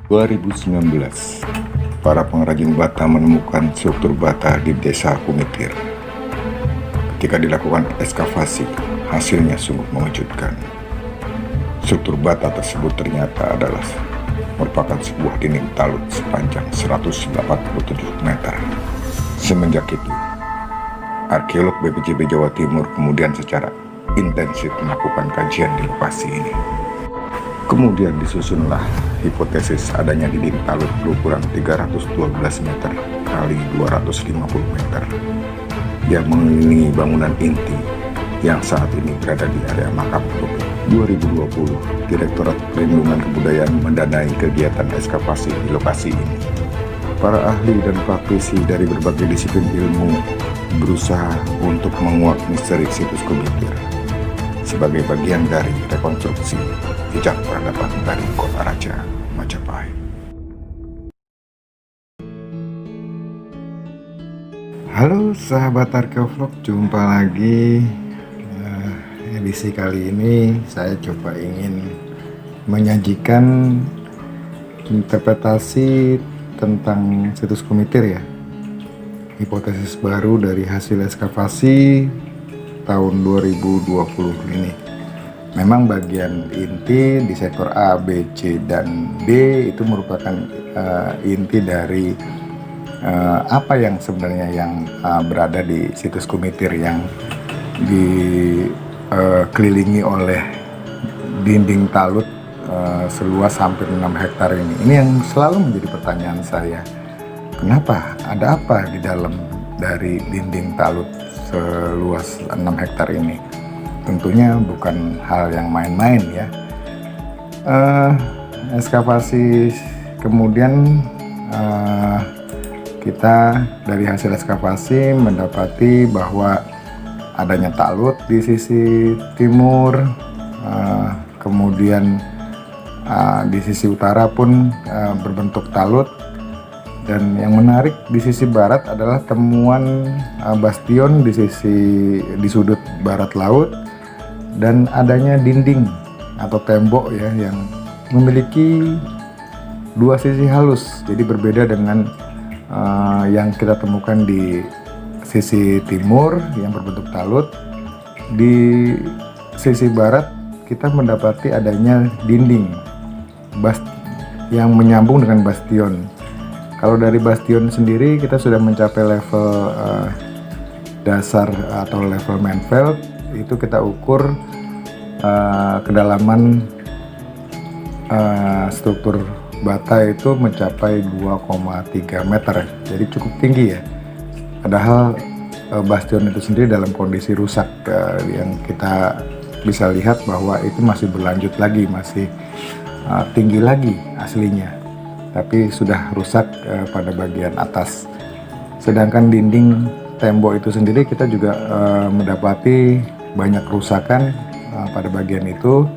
...2019, para pengrajin bata menemukan struktur bata di desa Kumitir. Ketika dilakukan ekskavasi, hasilnya sungguh mengejutkan. Struktur bata tersebut ternyata adalah merupakan sebuah dinding talut sepanjang 187 meter. Semenjak itu, arkeolog BPJB Jawa Timur kemudian secara intensif melakukan kajian di lokasi ini. Kemudian disusunlah hipotesis adanya dinding talut berukuran 312 meter kali 250 meter yang mengelilingi bangunan inti yang saat ini berada di area makam Tugu. 2020, Direktorat Perlindungan Kebudayaan mendanai kegiatan ekskavasi di lokasi ini. Para ahli dan praktisi dari berbagai disiplin ilmu berusaha untuk menguak misteri situs Kumitir sebagai bagian dari rekonstruksi jejak peradaban dari Kota Raja, Majapahit. Halo sahabat Arkeovlog, jumpa lagi. Edisi kali ini saya coba ingin menyajikan interpretasi tentang situs Kumitir ya. Hipotesis baru dari hasil ekskavasi tahun 2020 ini. Memang bagian inti di sektor A, B, C, dan D itu merupakan inti dari apa yang sebenarnya yang berada di situs Kumitir yang dikelilingi oleh dinding talut seluas hampir 6 hektar ini. Ini yang selalu menjadi pertanyaan saya. Kenapa? Ada apa di dalam dari dinding talut seluas 6 hektar ini? Tentunya bukan hal yang main-main ya. Ekskavasi kemudian kita dari hasil ekskavasi mendapati bahwa adanya talut di sisi timur, kemudian di sisi utara pun berbentuk talut, dan yang menarik di sisi barat adalah temuan bastion di sudut barat laut, dan adanya dinding atau tembok ya yang memiliki dua sisi halus. Jadi berbeda dengan yang kita temukan di sisi timur yang berbentuk talut. Di sisi barat kita mendapati adanya dinding yang menyambung dengan bastion. Kalau dari bastion sendiri kita sudah mencapai level dasar atau level Mansfeld, itu kita ukur kedalaman struktur bata itu mencapai 2,3 meter, jadi cukup tinggi ya. Padahal bastion itu sendiri dalam kondisi rusak, yang kita bisa lihat bahwa itu masih berlanjut lagi, masih tinggi lagi aslinya, tapi sudah rusak pada bagian atas. Sedangkan dinding tembok itu sendiri kita juga mendapati banyak kerusakan pada bagian itu,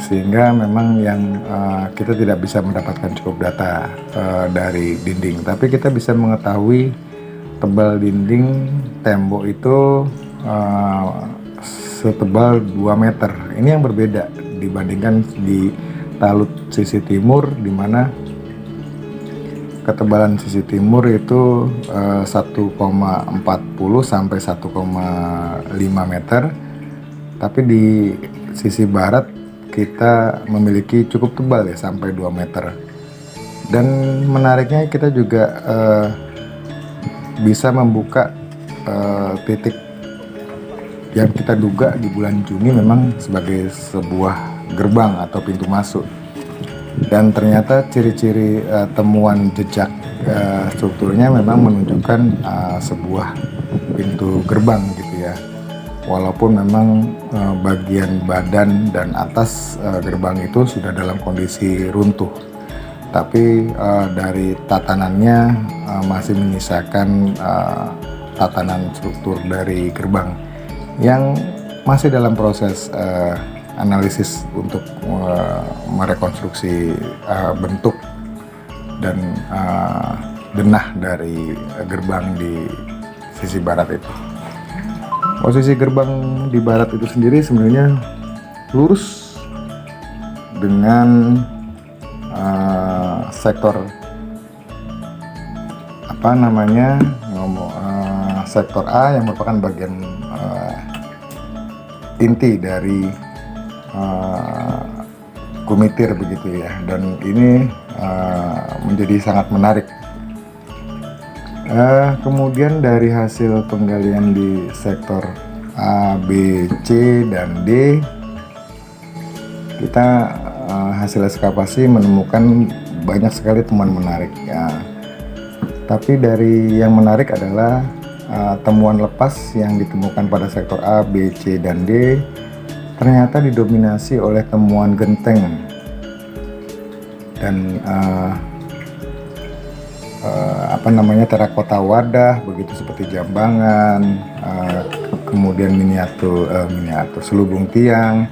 sehingga memang yang kita tidak bisa mendapatkan cukup data dari dinding, tapi kita bisa mengetahui tebal dinding tembok itu setebal 2 meter. Ini yang berbeda dibandingkan di talut sisi timur, di mana ketebalan sisi timur itu 1,40 sampai 1,5 meter, tapi di sisi barat kita memiliki cukup tebal ya, sampai 2 meter. Dan menariknya kita juga bisa membuka titik yang kita duga di bulan Juni memang sebagai sebuah gerbang atau pintu masuk. Dan ternyata ciri-ciri temuan jejak strukturnya memang menunjukkan sebuah pintu gerbang gitu ya. Walaupun memang bagian badan dan atas gerbang itu sudah dalam kondisi runtuh, tapi dari tatanannya masih menyisakan tatanan struktur dari gerbang yang masih dalam proses analisis untuk merekonstruksi bentuk dan denah dari gerbang di sisi barat itu. Posisi gerbang di barat itu sendiri sebenarnya lurus dengan sektor sektor A yang merupakan bagian inti dari kumitir begitu ya, dan ini menjadi sangat menarik. Kemudian dari hasil penggalian di sektor A, B, C, dan D, kita hasil ekskavasi menemukan banyak sekali temuan menarik ya. Tapi dari yang menarik adalah temuan lepas yang ditemukan pada sektor A, B, C, dan D ternyata didominasi oleh temuan genteng dan terakota wadah begitu, seperti jambangan, kemudian miniatur selubung tiang,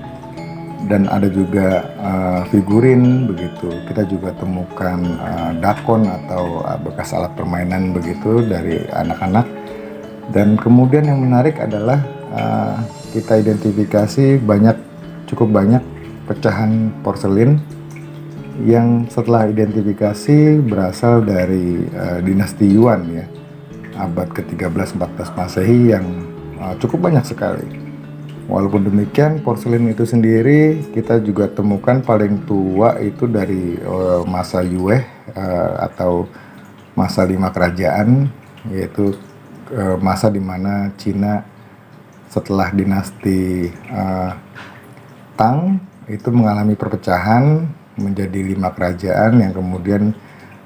dan ada juga figurin begitu. Kita juga temukan dakon atau bekas alat permainan begitu dari anak-anak. Dan kemudian yang menarik adalah kita identifikasi cukup banyak pecahan porselin yang setelah identifikasi berasal dari dinasti Yuan ya, abad ke-13-14 Masehi, yang cukup banyak sekali. Walaupun demikian, porselin itu sendiri kita juga temukan paling tua itu dari masa Yue atau masa 5 kerajaan, yaitu masa di mana Cina setelah dinasti Tang itu mengalami perpecahan menjadi 5 kerajaan yang kemudian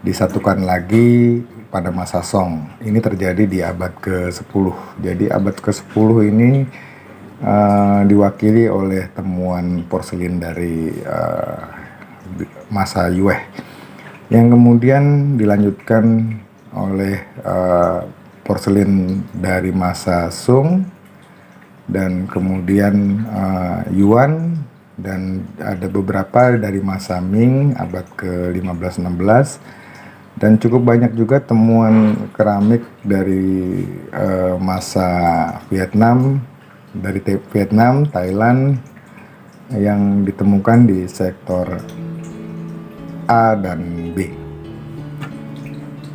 disatukan lagi pada masa Song. Ini terjadi di abad ke-10. Jadi abad ke-10 ini diwakili oleh temuan porselin dari masa Yue, yang kemudian dilanjutkan oleh porselin dari masa Sung, dan kemudian Yuan, dan ada beberapa dari masa Ming abad ke-15-16, dan cukup banyak juga temuan keramik dari masa Vietnam, Thailand, yang ditemukan di sektor A dan B.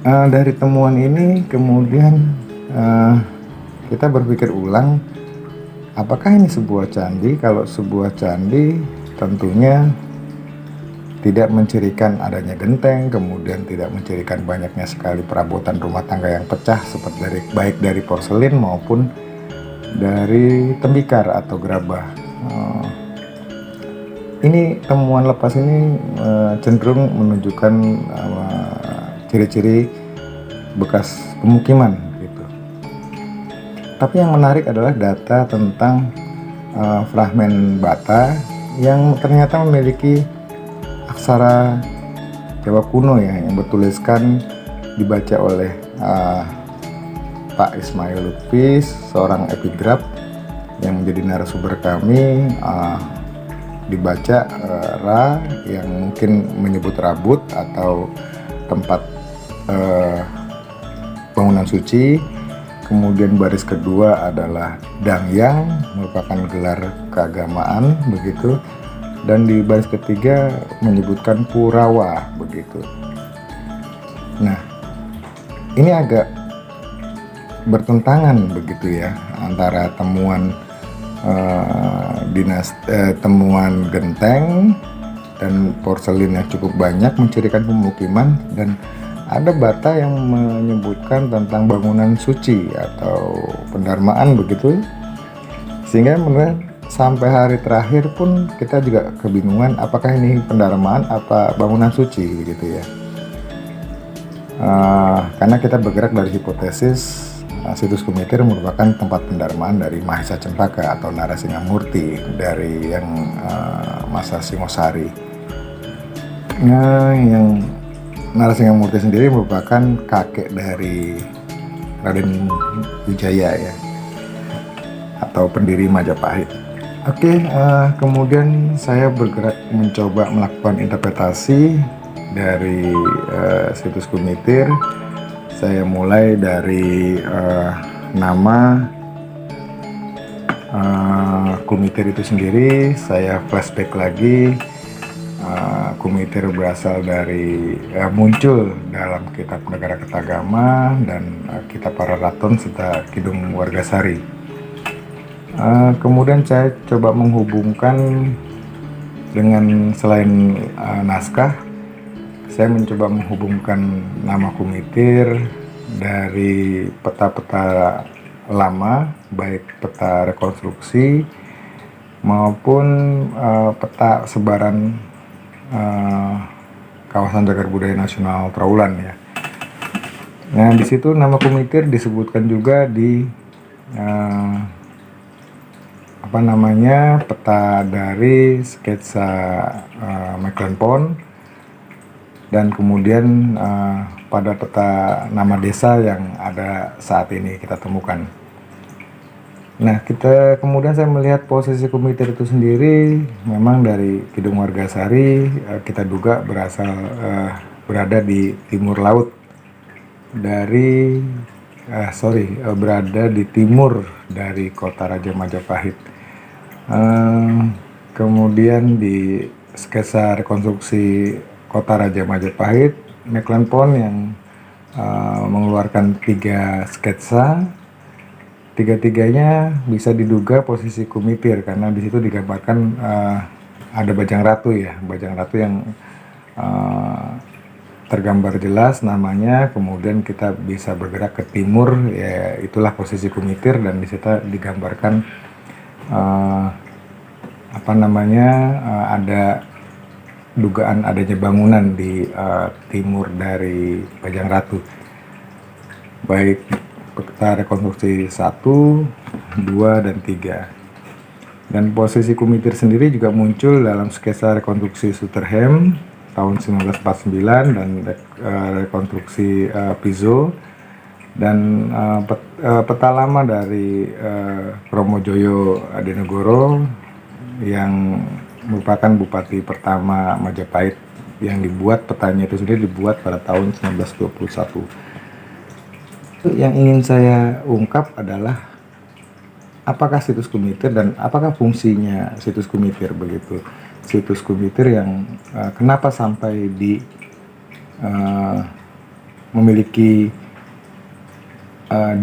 Dari temuan ini kemudian kita berpikir ulang, apakah ini sebuah candi? Kalau sebuah candi tentunya tidak mencirikan adanya genteng, kemudian tidak mencirikan banyaknya sekali perabotan rumah tangga yang pecah, seperti baik dari porselin maupun dari tembikar atau gerabah. Ini temuan lepas ini cenderung menunjukkan ciri-ciri bekas pemukiman gitu. Tapi yang menarik adalah data tentang fragmen bata yang ternyata memiliki aksara Jawa kuno ya, yang bertuliskan dibaca oleh Pak Ismail Lutfi, seorang epigraf yang menjadi narasumber kami. Dibaca Ra, yang mungkin menyebut rabut atau tempat bangunan suci. Kemudian baris kedua adalah Dangyang, merupakan gelar keagamaan begitu, dan di baris ketiga menyebutkan Purawa begitu. Nah, ini agak bertentangan begitu ya antara temuan temuan genteng dan porselin yang cukup banyak mencirikan pemukiman, dan ada bata yang menyebutkan tentang bangunan suci atau pendarmaan begitu, sehingga menurut sampai hari terakhir pun kita juga kebingungan apakah ini pendarmaan apa bangunan suci begitu ya. Karena kita bergerak dari hipotesis situs Kumitir merupakan tempat pendarmaan dari Mahesa Cempaka atau Narasimhamurti dari yang masa Singosari. Nah, yang Narasimhamurti sendiri merupakan kakek dari Raden Wijaya ya, atau pendiri Majapahit. Kemudian saya bergerak mencoba melakukan interpretasi dari situs Kumitir. Saya mulai dari nama Kumitir itu sendiri. Saya flashback lagi. Kumitir berasal dari muncul dalam Kitab Negara Kertagama dan Kitab Pararaton serta Kidung Wargasari. Kemudian saya coba menghubungkan dengan selain naskah, saya mencoba menghubungkan nama Kumitir dari peta-peta lama, baik peta rekonstruksi maupun peta sebaran kawasan cagar budaya nasional Trowulan ya. Nah, di situ nama Kumitir disebutkan juga di peta dari sketsa McLean dan kemudian pada peta nama desa yang ada saat ini kita temukan. Nah, kemudian saya melihat posisi Kumitir itu sendiri memang dari Kidung Wargasari, kita duga berada di timur laut berada di timur dari kota Raja Majapahit. Kemudian di sketsa rekonstruksi kota Raja Majapahit, McLean yang mengeluarkan 3 sketsa. Tiga-tiganya bisa diduga posisi Kumitir karena di situ digambarkan ada Bajang Ratu ya, Bajang Ratu yang tergambar jelas namanya. Kemudian kita bisa bergerak ke timur, ya itulah posisi Kumitir, dan di situ digambarkan ada dugaan adanya bangunan di timur dari Bajang Ratu, baik peta rekonstruksi 1, 2, dan 3. Dan posisi Kumitir sendiri juga muncul dalam sketsa rekonstruksi Sutherham tahun 1949 dan rekonstruksi Piso, dan peta lama dari Promojoyo Adinegoro yang merupakan bupati pertama Majapahit, yang petanya itu sendiri dibuat pada tahun 1921. Yang ingin saya ungkap adalah apakah situs Kumitir dan apakah fungsinya situs Kumitir begitu. Situs Kumitir yang kenapa sampai memiliki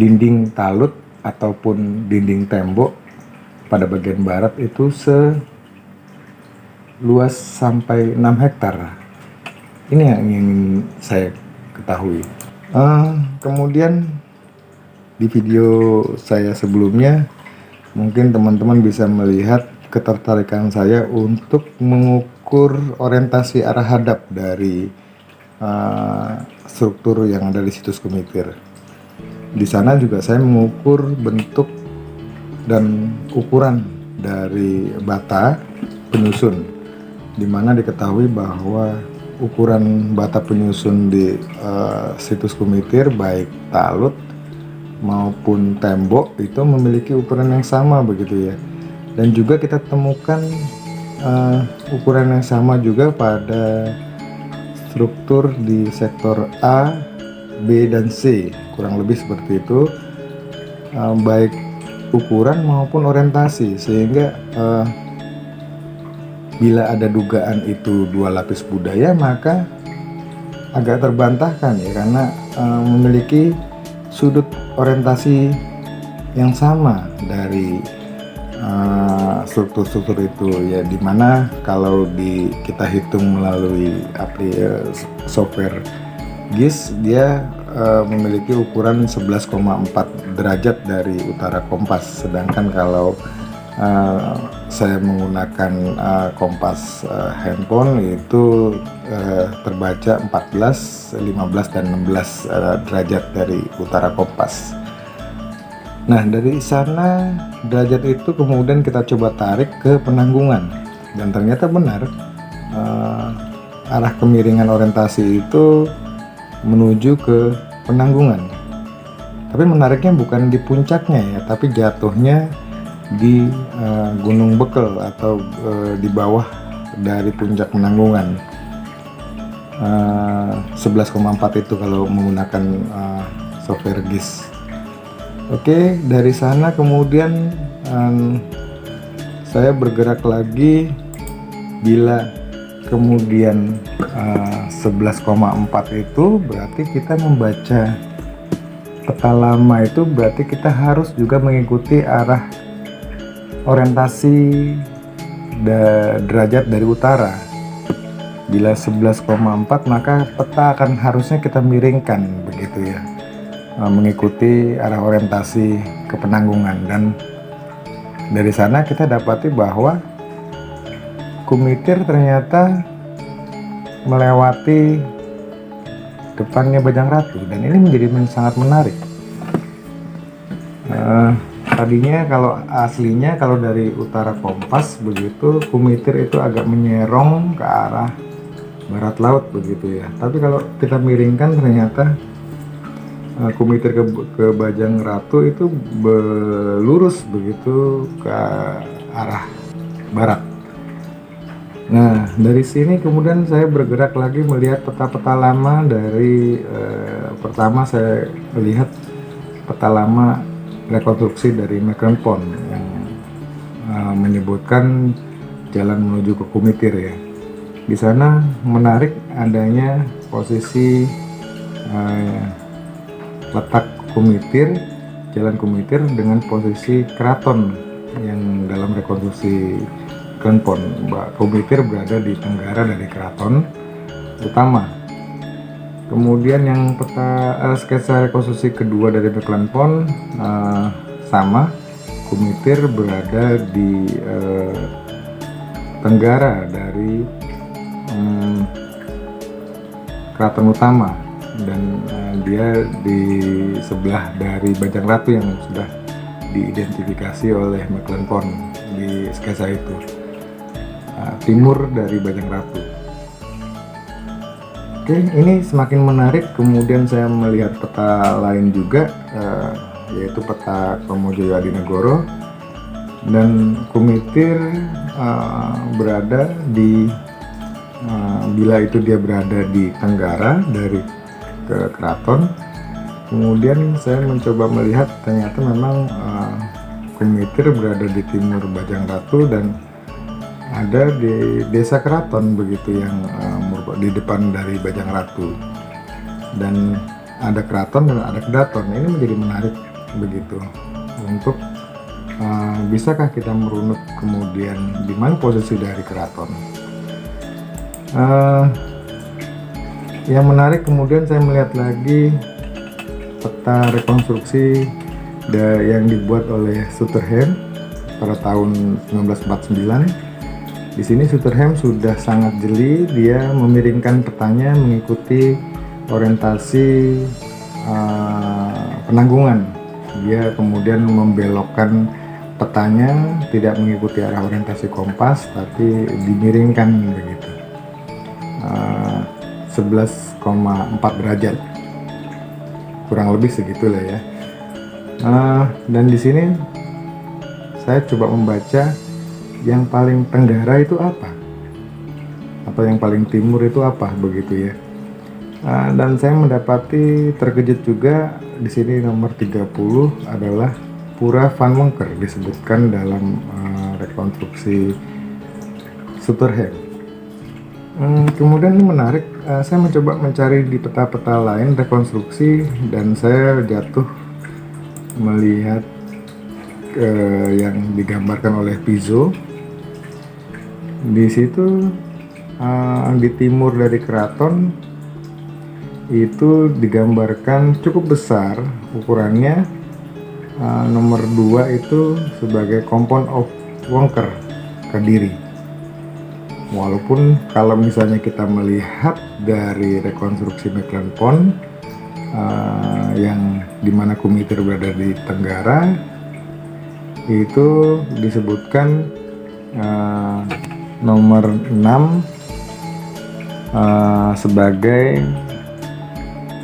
dinding talut ataupun dinding tembok pada bagian barat itu seluas sampai 6 hektar. Ini yang ingin saya ketahui. Kemudian di video saya sebelumnya mungkin teman-teman bisa melihat ketertarikan saya untuk mengukur orientasi arah hadap dari struktur yang ada di situs Kumitir. Di sana juga saya mengukur bentuk dan ukuran dari bata penyusun, di mana diketahui bahwa ukuran bata penyusun di situs Kumitir baik talut maupun tembok itu memiliki ukuran yang sama begitu ya. Dan juga kita temukan ukuran yang sama juga pada struktur di sektor A, B, dan C, kurang lebih seperti itu, baik ukuran maupun orientasi, sehingga bila ada dugaan itu 2 lapis budaya, maka agak terbantahkan ya, karena memiliki sudut orientasi yang sama dari struktur-struktur itu ya, dimana kalau kita hitung melalui software GIS, dia memiliki ukuran 11,4 derajat dari utara kompas, sedangkan kalau saya menggunakan kompas handphone itu terbaca 14, 15, dan 16 derajat dari utara kompas. Nah, dari sana derajat itu kemudian kita coba tarik ke penanggungan, dan ternyata benar arah kemiringan orientasi itu menuju ke penanggungan. Tapi menariknya bukan di puncaknya ya, tapi jatuhnya di Gunung Bekel atau di bawah dari puncak Penanggungan. 11,4 itu kalau menggunakan software GIS. Oke, dari sana kemudian saya bergerak lagi. Bila kemudian 11,4 itu berarti kita membaca peta lama, itu berarti kita harus juga mengikuti arah orientasi derajat dari utara. Bila 11,4 maka peta akan harusnya kita miringkan begitu ya, mengikuti arah orientasi ke Penanggungan. Dan dari sana kita dapati bahwa Kumitir ternyata melewati depannya Bajang Ratu, dan ini menjadi sangat menarik. Tadinya kalau aslinya kalau dari utara kompas begitu, Kumitir itu agak menyerong ke arah barat laut begitu ya. Tapi kalau kita miringkan ternyata Kumitir ke Bajang Ratu itu lurus begitu ke arah barat. Nah, dari sini kemudian saya bergerak lagi melihat peta-peta lama dari pertama saya melihat peta lama rekonstruksi dari McLean yang menyebutkan jalan menuju ke Kumitir ya. Di sana menarik adanya posisi letak Kumitir, jalan Kumitir dengan posisi keraton yang dalam rekonstruksi Klenpon. Kumitir berada di tenggara dari keraton utama. Kemudian yang peta sketsa rekonstruksi kedua dari Klenpon sama, Kumitir berada di tenggara dari keraton utama, dan dia di sebelah dari Bajang Ratu yang sudah diidentifikasi oleh Klenpon di sketsa itu. Timur dari Bajang Ratu. Oke, ini semakin menarik. Kemudian saya melihat peta lain juga, yaitu peta Tomojoyo Adinegoro, dan Kumitir berada di bila itu dia berada di tenggara dari ke keraton. Kemudian saya mencoba melihat ternyata memang Kumitir berada di timur Bajang Ratu dan ada di desa keraton begitu yang di depan dari Bajang Ratu, dan ada keraton dan ada kedaton. Ini menjadi menarik begitu untuk bisakah kita merunut kemudian di mana posisi dari keraton. Yang menarik kemudian saya melihat lagi peta rekonstruksi yang dibuat oleh Sutherham pada tahun 1949. Di sini Sutherham sudah sangat jeli, dia memiringkan petanya mengikuti orientasi Penanggungan. Dia kemudian membelokkan petanya, tidak mengikuti arah orientasi kompas, tapi dimiringkan begitu. 11,4 derajat, kurang lebih segitulah ya. Dan di sini saya coba membaca yang paling tenggara itu apa, atau yang paling timur itu apa begitu ya. Dan saya mendapati terkejut juga di sini nomor 30 adalah Pura Van Monker, disebutkan dalam rekonstruksi Sutherham. Kemudian ini menarik, saya mencoba mencari di peta-peta lain rekonstruksi, dan saya jatuh melihat yang digambarkan oleh Pizzo. Di situ di timur dari keraton itu digambarkan cukup besar ukurannya, nomor 2 itu sebagai Compound of Wonker, Kediri. Walaupun kalau misalnya kita melihat dari rekonstruksi Klenpon yang dimana Kumitir berada di tenggara, itu disebutkan nomor 6 sebagai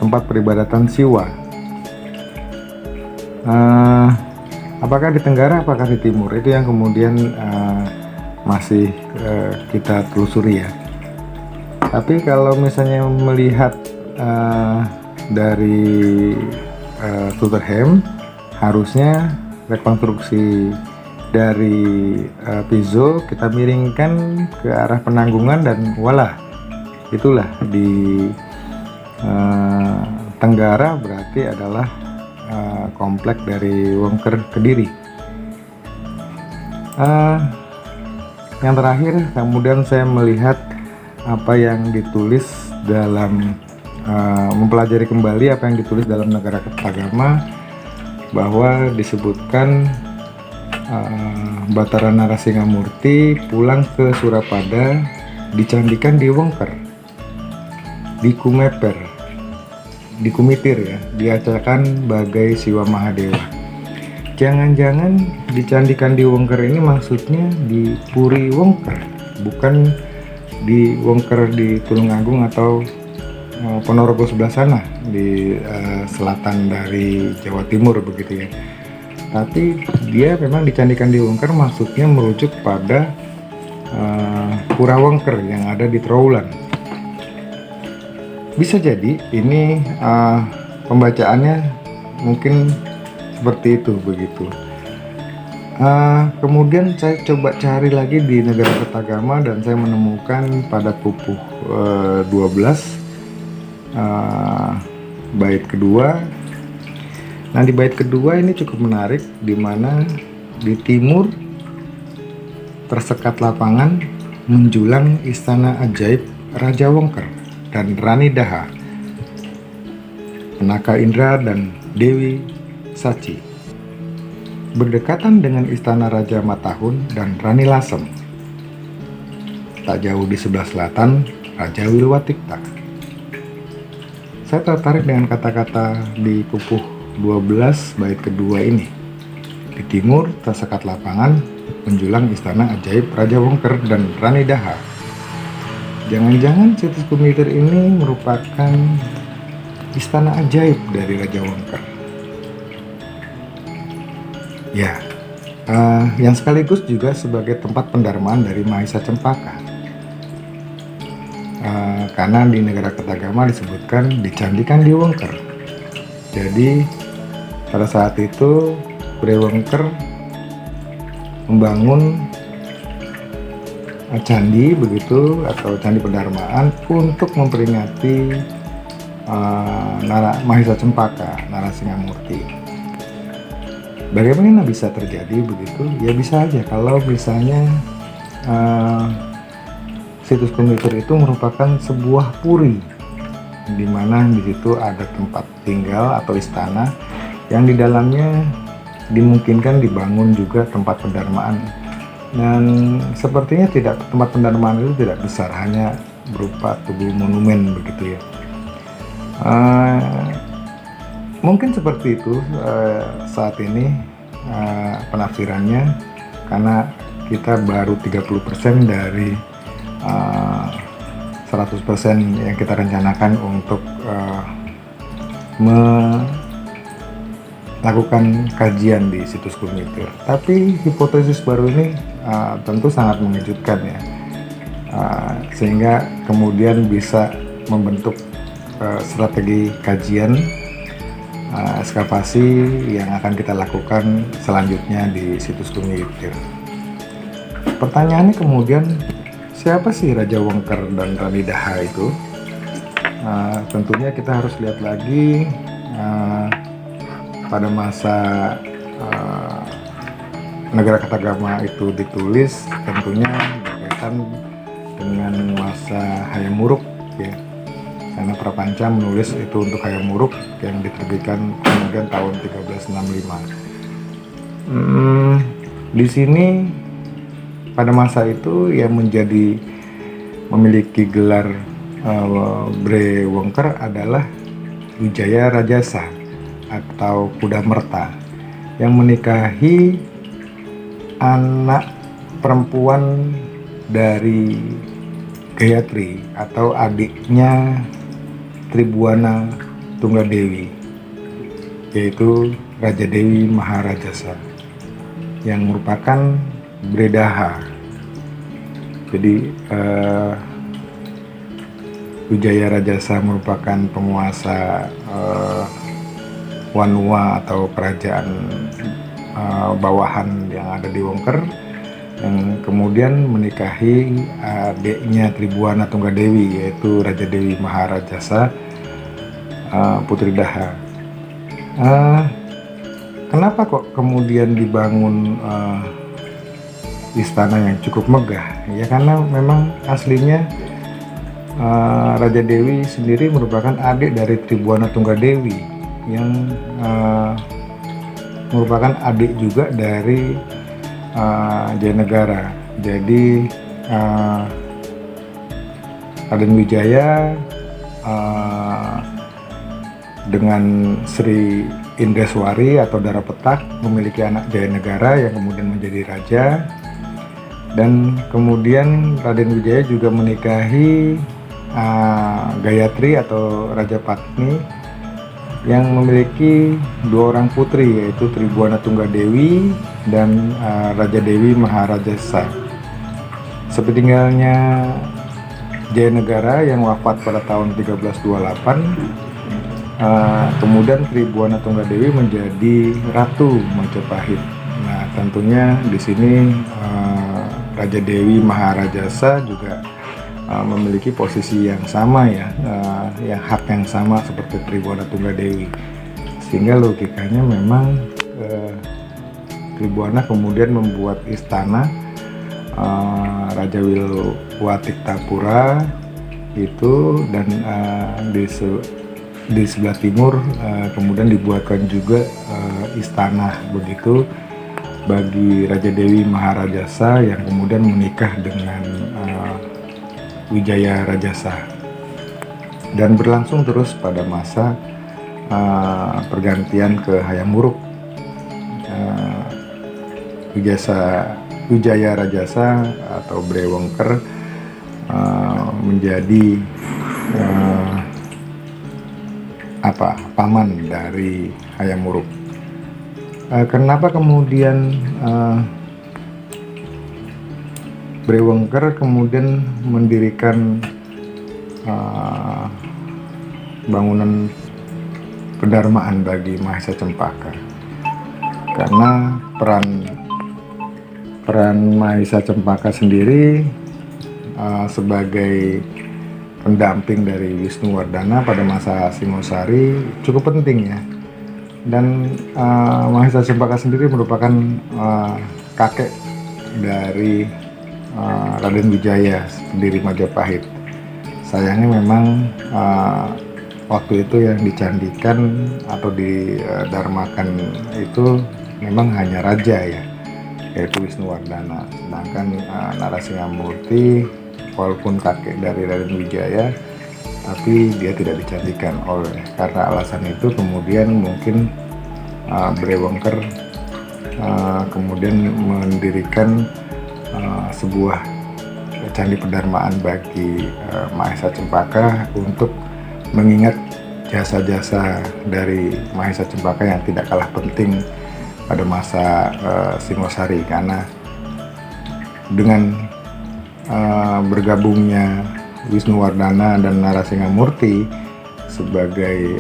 tempat peribadatan Siwa. Apakah di tenggara, apakah di timur, itu yang kemudian masih kita telusuri ya. Tapi kalau misalnya melihat dari Tottenham, harusnya rekonstruksi dari Pizzo kita miringkan ke arah Penanggungan, dan walah, itulah di tenggara berarti adalah komplek dari Wongker Kediri. Yang terakhir, kemudian saya melihat apa yang ditulis dalam mempelajari kembali apa yang ditulis dalam Negara Kertagama, bahwa disebutkan Batara Narasingamurti pulang ke Surapada, dicandikan di Wongker, di Kumeper, di Kumitir ya, diacakan bagai Siwa Mahadewa. Jangan-jangan dicandikan di Wongker ini maksudnya di Puri Wongker, bukan di Wongker di Tulungagung atau Ponorogo sebelah sana di selatan dari Jawa Timur begitu ya. Tapi dia memang dicandikan di Wongker, maksudnya merujuk pada Pura Wongker yang ada di Trowulan. Bisa jadi ini pembacaannya mungkin seperti itu begitu. Kemudian saya coba cari lagi di Negara Kertagama dan saya menemukan pada pupuh 12 bait kedua. Nah, di bait kedua ini cukup menarik, di mana di timur tersekat lapangan menjulang istana ajaib Raja Wongker dan Rani Daha, Penaka Indra dan Dewi Saci, berdekatan dengan istana Raja Matahun dan Rani Lasem. Tak jauh di sebelah selatan Raja Wilwatikta. Saya tertarik dengan kata-kata di pupuh 12 bait kedua ini. Di timur tersekat lapangan menjulang istana ajaib Raja Wongker dan Rani Daha. Jangan-jangan situs Kumitir ini merupakan istana ajaib dari Raja Wongker. Ya, yang sekaligus juga sebagai tempat pendarmaan dari Mahisa Cempaka. Karena di Negara Kertagama disebutkan dicandikan di Wongker. Jadi pada saat itu Puri Wongker membangun candi begitu, atau candi pendarmaan untuk memperingati Mahisa Cempaka, Narasingamurti. Bagaimana bisa terjadi begitu? Ya bisa aja kalau misalnya situs Kumitir itu merupakan sebuah puri, di mana di situ ada tempat tinggal atau istana yang di dalamnya dimungkinkan dibangun juga tempat pendarmaan. Dan sepertinya tempat pendarmaan itu tidak besar, hanya berupa tubuh monumen begitu ya. Mungkin seperti itu saat ini penafsirannya, karena kita baru 30% dari 100% yang kita rencanakan untuk melakukan kajian di situs Kumitir. Tapi hipotesis baru ini tentu sangat mengejutkan ya, sehingga kemudian bisa membentuk strategi kajian ekskavasi yang akan kita lakukan selanjutnya di situs Kumitir. Pertanyaannya kemudian, siapa sih Raja Wongker dan Rani Daha itu? Tentunya kita harus lihat lagi pada masa Negara Kertagama itu ditulis, tentunya berkaitan dengan masa Hayam Wuruk ya, karena Prapanca menulis itu untuk Hayam Wuruk yang diterbitkan kemudian tahun 1365. Di sini pada masa itu yang memiliki gelar Bre Wongker adalah Wijaya Rajasa atau Kuda Merta, yang menikahi anak perempuan dari Gayatri atau adiknya Tribuana Tunggadewi, yaitu Raja Dewi Maharajasa. yang merupakan Bredaha. Jadi Wijaya Rajasa merupakan penguasa Wanua atau kerajaan bawahan yang ada di Wongker, yang kemudian menikahi adiknya Tribuana Tunggadewi, yaitu Raja Dewi Maharajasa, Putri Daha. Kenapa kok kemudian dibangun istana yang cukup megah? Ya karena memang aslinya Raja Dewi sendiri merupakan adik dari Tribuana Tunggadewi, yang merupakan adik juga dari Jayanegara. Jadi Raden Wijaya dengan Sri Indreswari atau Dara Petak memiliki anak Jayanegara yang kemudian menjadi raja, dan kemudian Raden Wijaya juga menikahi Gayatri atau Raja Patni yang memiliki 2 orang putri, yaitu Tribuana Tunggadewi dan Raja Dewi Maharajasa. Sepeninggalnya Jayanegara yang wafat pada tahun 1328, kemudian Tribuana Tunggadewi menjadi Ratu Majapahit. Nah, tentunya di sini Raja Dewi Maharajasa juga memiliki posisi yang sama ya, yang hak yang sama seperti Tribuana Tunggadewi, sehingga logikanya memang Tribuana kemudian membuat istana Raja Wilwatik-tapura itu, dan di sebelah timur kemudian dibuatkan juga istana begitu bagi Raja Dewi Maharajasa yang kemudian menikah dengan Wijaya Rajasa, dan berlangsung terus pada masa pergantian ke Hayam Wuruk. Wijaya Rajasa atau Brewongker menjadi paman dari Hayam Wuruk. Kenapa kemudian Brewongker kemudian mendirikan bangunan pedharmaan bagi Mahesa Cempaka? Karena peran Mahesa Cempaka sendiri sebagai pendamping dari Wisnuwardana pada masa Singosari cukup penting ya. Dan Mahesa Cempaka sendiri merupakan kakek dari Raden Wijaya pendiri Majapahit. Sayangnya memang waktu itu yang dicandikan atau didarmakan itu memang hanya raja ya, yaitu Wisnuwardana. Sedangkan Narasingamurti walaupun kakek dari Raden Wijaya, tapi dia tidak dicandikan. Karena alasan itu kemudian mungkin Brewongker kemudian mendirikan sebuah candi pedharmaan bagi Mahesa Cempaka untuk mengingat jasa-jasa dari Mahesa Cempaka yang tidak kalah penting pada masa Singosari. Karena dengan bergabungnya Wisnuwardana dan Narasingamurti sebagai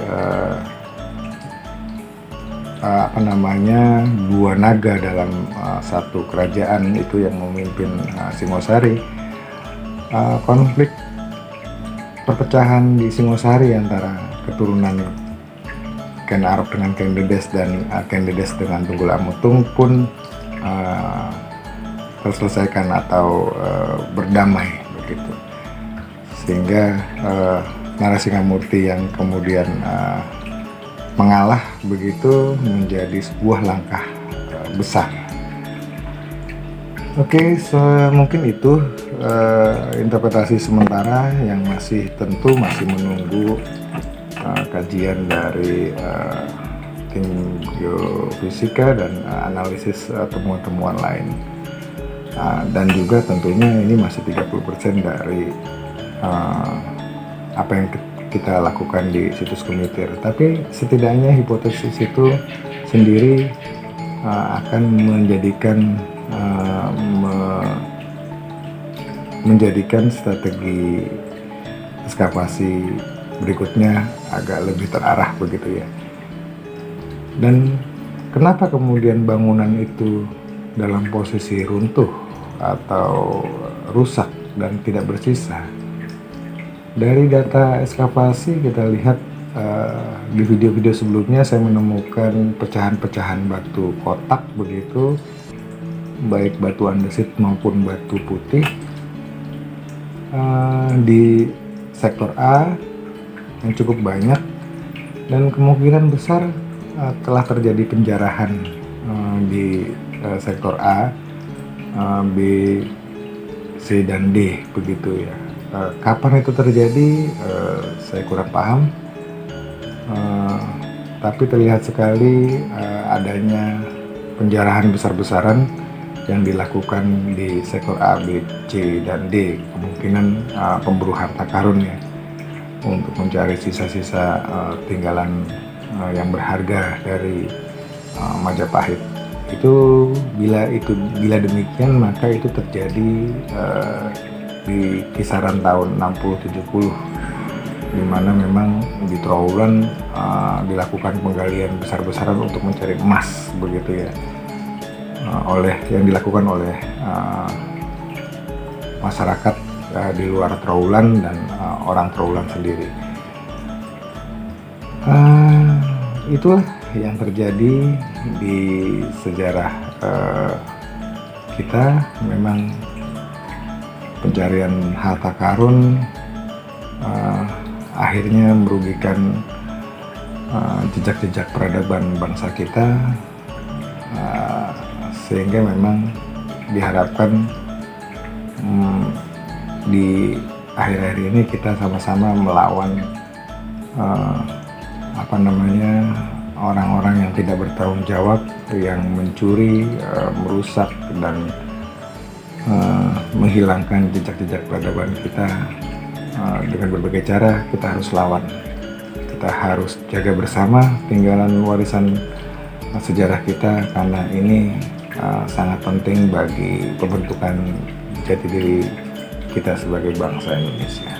dua naga dalam satu kerajaan itu yang memimpin Singosari, konflik perpecahan di Singosari antara keturunan Ken Arok dengan Ken Dedes dan Ken Dedes dengan Tunggul Amutung pun terselesaikan atau berdamai begitu, sehingga Narasingamurti yang kemudian mengalah begitu menjadi sebuah langkah besar. Oke, mungkin itu interpretasi sementara yang tentu masih menunggu kajian dari tim geofisika dan analisis temuan-temuan lain. Dan juga tentunya ini masih 30% dari apa yang kita lakukan di situs Kumitir. Tapi setidaknya hipotesis itu sendiri akan menjadikan strategi ekskavasi berikutnya agak lebih terarah begitu ya. Dan kenapa kemudian bangunan itu dalam posisi runtuh atau rusak dan tidak bersisa? Dari data ekskavasi kita lihat di video-video sebelumnya saya menemukan pecahan-pecahan batu kotak begitu, baik batu andesit maupun batu putih di sektor A yang cukup banyak, dan kemungkinan besar telah terjadi penjarahan di sektor A, B, C, dan D begitu ya. Kapan itu terjadi saya kurang paham, tapi terlihat sekali adanya penjarahan besar-besaran yang dilakukan di sektor A, B, C, dan D. Kemungkinan pemburu harta karun ya, untuk mencari sisa-sisa tinggalan yang berharga dari Majapahit. Bila demikian, maka itu terjadi di kisaran tahun 60-70, di mana memang di Trowulan dilakukan penggalian besar-besaran untuk mencari emas begitu ya, yang dilakukan oleh masyarakat di luar Trowulan dan orang Trowulan sendiri. Itulah yang terjadi di sejarah kita. Memang pencarian harta karun akhirnya merugikan jejak-jejak peradaban bangsa kita, sehingga memang diharapkan di akhir-akhir ini kita sama-sama melawan orang-orang yang tidak bertanggung jawab, yang mencuri, merusak, dan menghilangkan jejak-jejak peradaban kita. Dengan berbagai cara kita harus lawan. Kita harus jaga bersama tinggalan warisan sejarah kita, karena ini sangat penting bagi pembentukan jati diri kita sebagai bangsa Indonesia.